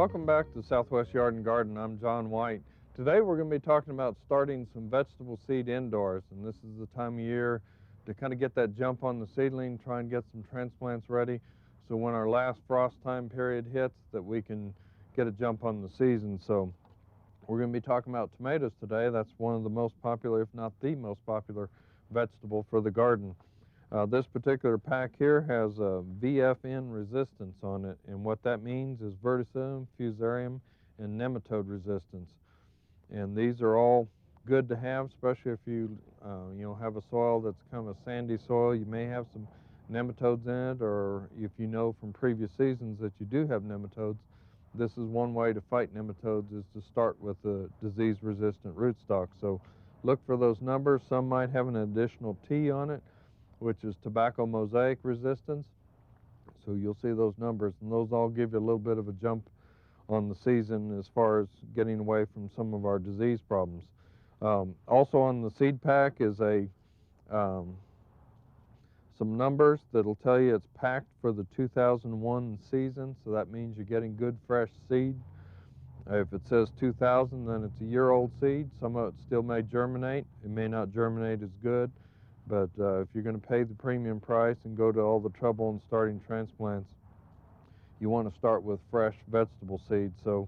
Welcome back to Southwest Yard and Garden. I'm John White. Today we're going to be talking about starting some vegetable seed indoors, and this is the time of year to kind of get that jump on the seedling, try and get some transplants ready, so when our last frost time period hits that we can get a jump on the season. So we're going to be talking about tomatoes today. That's one of the most popular, if not the most popular, vegetable for the garden. This particular pack here has a VFN resistance on it, and what that means is verticillium, fusarium, and nematode resistance. And these are all good to have, especially if you have a soil that's kind of a sandy soil. You may have some nematodes in it, or if you know from previous seasons that you do have nematodes, this is one way to fight nematodes, is to start with the disease-resistant rootstock. So look for those numbers. Some might have an additional T on it, which is tobacco mosaic resistance. So you'll see those numbers, and those all give you a little bit of a jump on the season as far as getting away from some of our disease problems. Also on the seed pack is some numbers that'll tell you it's packed for the 2001 season, so that means you're getting good fresh seed. If it says 2000, then it's a year-old seed. Some of it still may germinate. It may not germinate as good. But if you're going to pay the premium price and go to all the trouble in starting transplants, you want to start with fresh vegetable seeds. So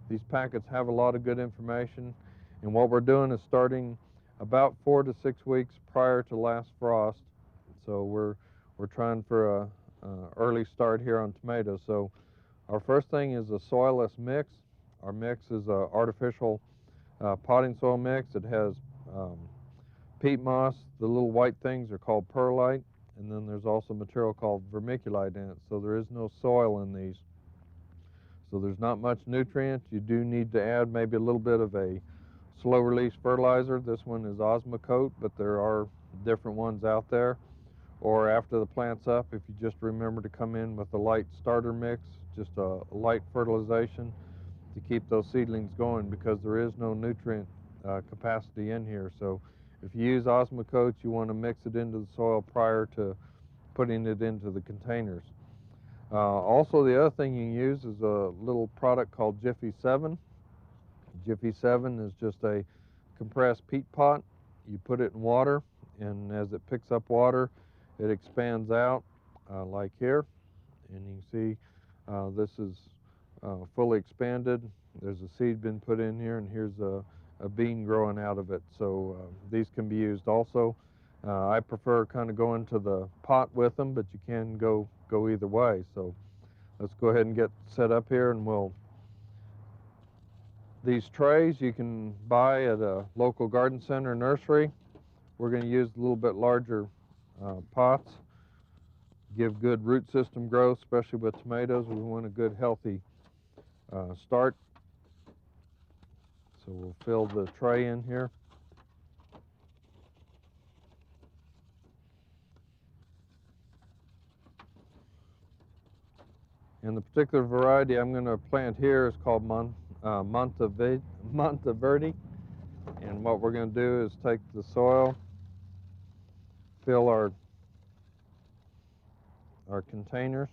these packets have a lot of good information, and what we're doing is starting about 4 to 6 weeks prior to last frost. So we're trying for a early start here on tomatoes. So our first thing is a soilless mix. Our mix is a artificial potting soil mix. It has peat moss. The little white things are called perlite, and then there's also material called vermiculite in it, so there is no soil in these. So there's not much nutrient. You do need to add maybe a little bit of a slow release fertilizer. This one is Osmocote, but there are different ones out there. Or after the plant's up, if you just remember to come in with a light starter mix, just a light fertilization to keep those seedlings going, because there is no nutrient capacity in here. So if you use Osmocote, you want to mix it into the soil prior to putting it into the containers. Also, the other thing you can use is a little product called Jiffy 7. Jiffy 7 is just a compressed peat pot. You put it in water, and as it picks up water, it expands out like here. And you can see this is fully expanded. There's a seed been put in here, and here's a bean growing out of it. So these can be used also. I prefer kind of going to the pot with them, but you can go either way. So let's go ahead and get set up here, and these trays you can buy at a local garden center or nursery. We're going to use a little bit larger pots. Give good root system growth, especially with tomatoes. We want a good healthy start. So we'll fill the tray in here. And the particular variety I'm going to plant here is called Monteverde. And what we're going to do is take the soil, fill our containers.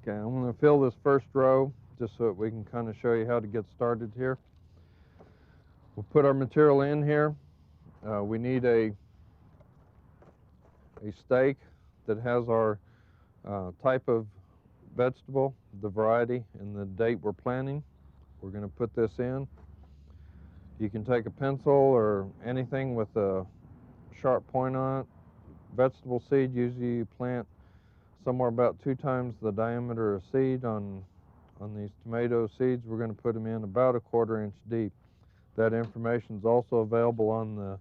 Okay, I'm going to fill this first row just so that we can kind of show you how to get started here. We'll put our material in here. We need a stake that has our type of vegetable, the variety, and the date we're planting. We're going to put this in. You can take a pencil or anything with a sharp point on it. Vegetable seed, usually you plant somewhere about 2 times the diameter of seed on these tomato seeds. We're going to put them in about a 1/4 inch deep. That information is also available on the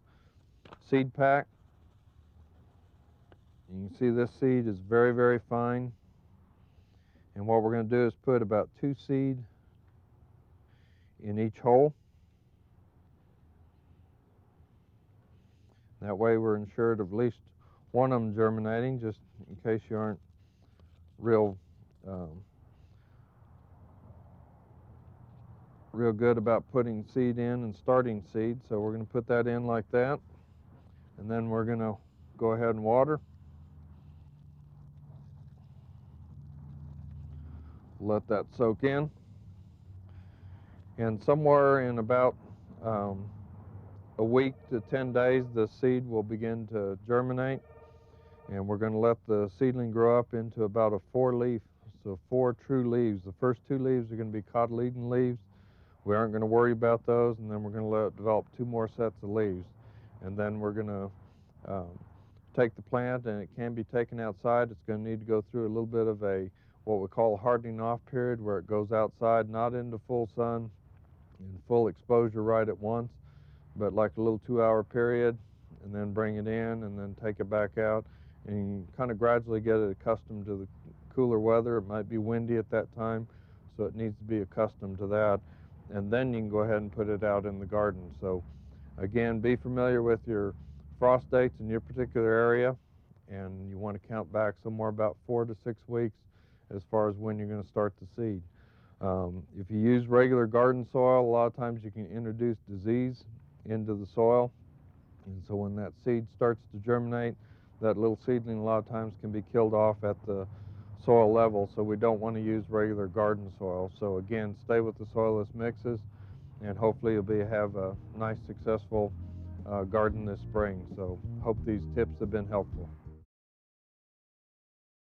seed pack. You can see this seed is very, very fine. And what we're going to do is put about 2 seed in each hole. That way we're ensured of at least one of them germinating, just in case you aren't real good about putting seed in and starting seed. So we're going to put that in like that. And then we're going to go ahead and water. Let that soak in. And somewhere in about a week to 10 days, the seed will begin to germinate. And we're going to let the seedling grow up into about a 4-leaf, so 4 true leaves. The first 2 leaves are going to be cotyledon leaves. We aren't going to worry about those, and then we're going to let it develop 2 more sets of leaves. And then we're going to take the plant, and it can be taken outside. It's going to need to go through a little bit of what we call a hardening off period, where it goes outside, not into full sun and full exposure right at once, but like a little 2-hour period, and then bring it in and then take it back out, and kind of gradually get it accustomed to the cooler weather. It might be windy at that time, so it needs to be accustomed to that, and then you can go ahead and put it out in the garden. So again, be familiar with your frost dates in your particular area, and you want to count back somewhere about 4 to 6 weeks as far as when you're going to start the seed. If you use regular garden soil, a lot of times you can introduce disease into the soil, and so when that seed starts to germinate, that little seedling a lot of times can be killed off at the soil level, so we don't want to use regular garden soil. So again, stay with the soilless mixes, and hopefully you'll have a nice, successful garden this spring. So hope these tips have been helpful.